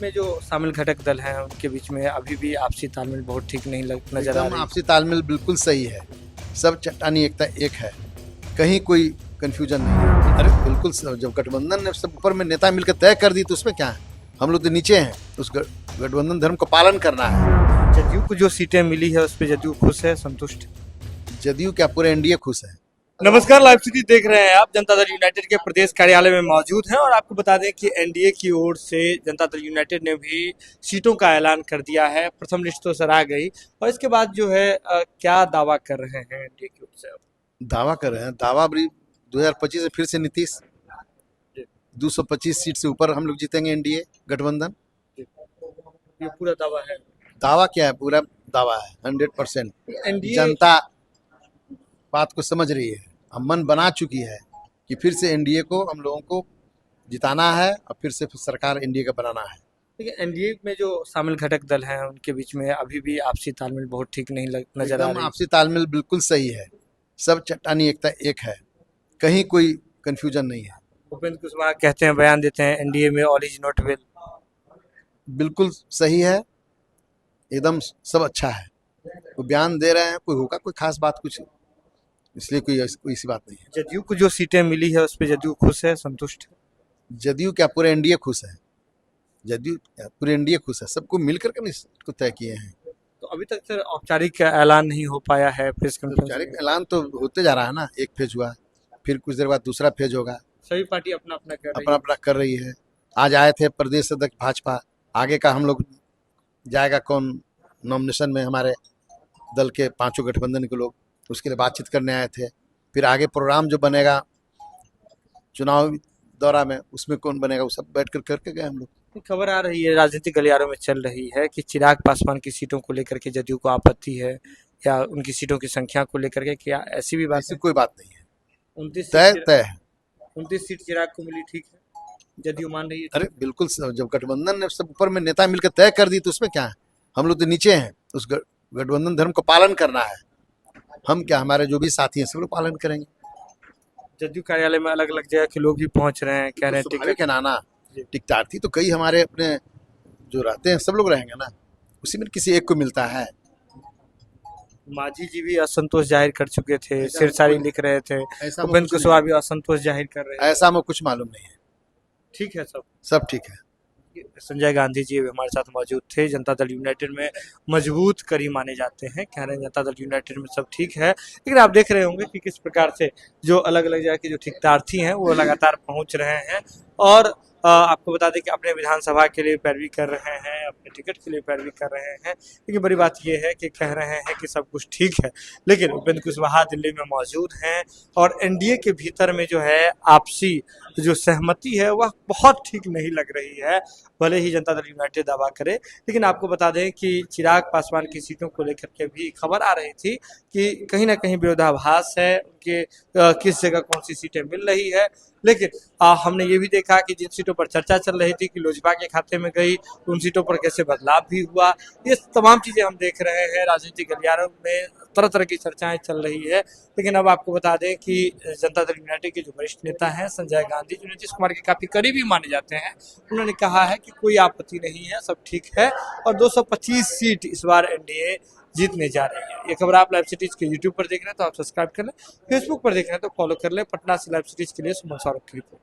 में जो शामिल घटक दल हैं उनके बीच में अभी भी आपसी तालमेल बहुत ठीक नहीं नजर आ एकदम रही। आपसी तालमेल बिल्कुल सही है। सब चट्टानी एकता एक है, कहीं कोई कंफ्यूजन नहीं है। अरे बिल्कुल जब गठबंधन ने सब ऊपर में नेता मिलकर तय कर दी तो उसमें क्या है, हम लोग तो नीचे हैं। उस गठबंधन धर्म का पालन करना है। जदयू को जो सीटें मिली है उस पर जदयू खुश है, संतुष्ट है? जदयू क्या पूरे एनडीए खुश है। नमस्कार, लाइव सिटी देख रहे हैं आप। जनता दल यूनाइटेड के प्रदेश कार्यालय में मौजूद हैं और आपको बता दें कि एनडीए की ओर से जनता दल यूनाइटेड ने भी सीटों का ऐलान कर दिया है। प्रथम लिस्ट तो सर आ गई और इसके बाद जो है क्या दावा कर रहे हैं एनडीए की ओर से? दावा कर रहे हैं, दावा भी 2025 में फिर से नीतीश 225 सीट से ऊपर हम लोग जीतेंगे एनडीए गठबंधन। ये पूरा दावा है? दावा क्या है, पूरा दावा है 100%। एनडीए जनता बात को समझ रही है, हम मन बना चुकी है कि फिर से एनडीए को हम लोगों को जिताना है और फिर से सरकार एनडीए का बनाना है। देखिए, एनडीए में जो शामिल घटक दल हैं उनके बीच में अभी भी आपसी तालमेल बहुत ठीक नहीं नजर आ एकदम रही। आपसी तालमेल बिल्कुल सही है। सब चट्टानी एकता एक है, कहीं कोई कंफ्यूजन नहीं है। उपेंद्र कुशवाहा कहते हैं, बयान देते हैं, एनडीए में ऑल इज नॉट वेल। बिल्कुल सही है, एकदम सब अच्छा है। वो बयान दे रहे हैं, कोई होगा कोई खास बात कुछ, इसलिए कोई ऐसी बात नहीं है। जदयू को जो सीटें मिली है उस पर जदयू खुश है, संतुष्ट है? जदयू क्या पूरे एनडीए खुश है। जदयू क्या पूरे एनडीए खुश है, सबको मिलकर के इसको तय किए हैं। तो अभी तक सर औपचारिक ऐलान नहीं हो पाया है, प्रेस कॉन्फ्रेंस औपचारिक ऐलान तो होते जा रहा है ना, एक फेज हुआ, फिर कुछ देर बाद दूसरा फेज होगा। सभी पार्टी अपना अपना कर रही अपना अपना कर रही है। आज आए थे प्रदेश अध्यक्ष भाजपा, आगे का हम लोग जाएगा कौन नॉमिनेशन में, हमारे दल के पांचों गठबंधन के लोग उसके लिए बातचीत करने आए थे। फिर आगे प्रोग्राम जो बनेगा चुनाव दौरा में, उसमें कौन बनेगा वो सब बैठ कर करके गए हम लोग। है। खबर आ रही है, राजनीतिक गलियारों में चल रही है कि चिराग पासवान की सीटों को लेकर के जदयू को आपत्ति है या उनकी सीटों की संख्या को लेकर के, क्या ऐसी भी बात ऐसी है? कोई बात नहीं है, 29 तय सीट, तय है। 29 सीट चिराग को मिली, ठीक है, जदयू मान रही है। अरे बिल्कुल जब गठबंधन ने सब ऊपर में नेता मिलकर तय कर दी तो उसमें क्या है, हम लोग तो नीचे हैं। उस गठबंधन धर्म का पालन करना है। हम क्या, हमारे जो भी साथी हैं सब लोग पालन करेंगे। जदयू कार्यालय में अलग अलग जगह के लोग भी पहुंच रहे हैं, कह रहे हैं स्वाभाविक है ना जी। टिकटार्थी तो कई हमारे अपने जो रहते हैं सब लोग रहेंगे ना, उसी में किसी एक को मिलता है। मांझी जी भी असंतोष जाहिर कर चुके थे, सिरसारी लिख रहे थे, ऐसा उपेंद्र कुशवाहा भी असंतोष जाहिर कर रहे हैं। ऐसा में कुछ मालूम नहीं है, ठीक है सब। सब ठीक है। संजय गांधी जी भी हमारे साथ मौजूद थे। जनता दल यूनाइटेड में मजबूत कड़ी माने जाते हैं, कह रहे हैं जनता दल यूनाइटेड में सब ठीक है। लेकिन आप देख रहे होंगे कि किस प्रकार से जो अलग अलग जगह के जो ठेकेदार्थी हैं वो लगातार पहुंच रहे हैं और आपको बता दें कि अपने विधानसभा के लिए पैरवी कर रहे हैं, अपने टिकट के लिए पैरवी कर रहे हैं। लेकिन बड़ी बात यह है कि कह रहे हैं कि सब कुछ ठीक है, लेकिन उपेंद्र कुशवाहा दिल्ली में मौजूद हैं और एनडीए के भीतर में जो है आपसी जो सहमति है वह बहुत ठीक नहीं लग रही है, भले ही जनता दल यूनाइटेड दावा करे। लेकिन आपको बता दें कि चिराग पासवान की सीटों को लेकर के भी खबर आ रही थी कि कहीं ना कहीं विरोधाभास है, उनके किस जगह कौन सी सीटें मिल रही है। लेकिन हमने ये भी देखा कि जिन सीटों पर चर्चा चल रही थी कि लोजपा के खाते में गई, उन सीटों पर कैसे बदलाव भी हुआ। ये तमाम चीजें हम देख रहे हैं, राजनीतिक गलियारों में तरह तरह की चर्चाएं चल रही है। लेकिन अब आपको बता दें कि जनता दल यूनाइटेड के जो वरिष्ठ नेता हैं संजय गांधी, जो नीतीश कुमार के काफी करीबी माने जाते हैं, उन्होंने कहा है कि कोई आपत्ति नहीं है, सब ठीक है और 225 सीट इस बार एनडीए जीतने जा रही है। ये खबर आप लाइव सिटीज के यूट्यूब पर देख रहे हैं तो आप सब्सक्राइब कर लें, फेसबुक पर देख रहे हैं तो फॉलो कर लें। पटना से लाइव सिटीज के लिए सुमन सौरभ की रिपोर्ट।